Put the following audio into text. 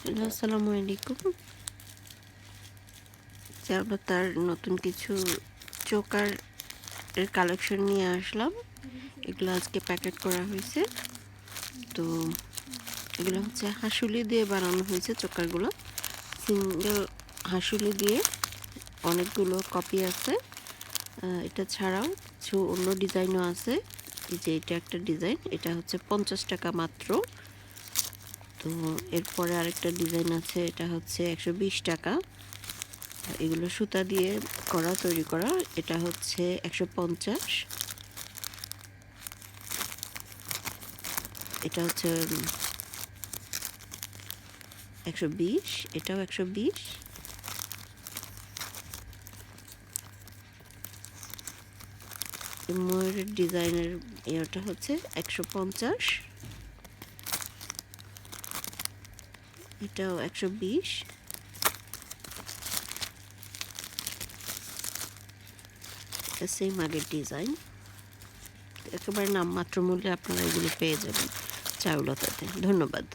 Hello, আসসালামু আলাইকুম। আমরা তার নতুন কিছু চোকার এর কালেকশন নিয়ে আসলাম। এগুলো আজকে প্যাকেট করা হয়েছে। তো এগুলো হচ্ছে হাঁসুলি দিয়ে বানানো হয়েছে চোকারগুলো। সিঙ্গেল হাঁসুলি দিয়ে অনেকগুলো কপি আছে। এটা ছাড়াও কিছু অন্য ডিজাইনও আছে। এই যে এটা একটা ডিজাইন, এটা হচ্ছে 50 টাকা মাত্র। তো এরপরে আরেকটা ডিজাইন আছে, এটা হচ্ছে 120 টাকা। এগুলো সুতা দিয়ে তৈরি করা, এটা হচ্ছে 150। এটা হচ্ছে 120, এটাও 120। ময়ূরের ডিজাইনের এটা হচ্ছে 150, এটাও 120। সেম আগের ডিজাইন, একেবারে নামমাত্র মূল্যে আপনারা এগুলো পেয়ে যাবেন চারুলতাতে। ধন্যবাদ।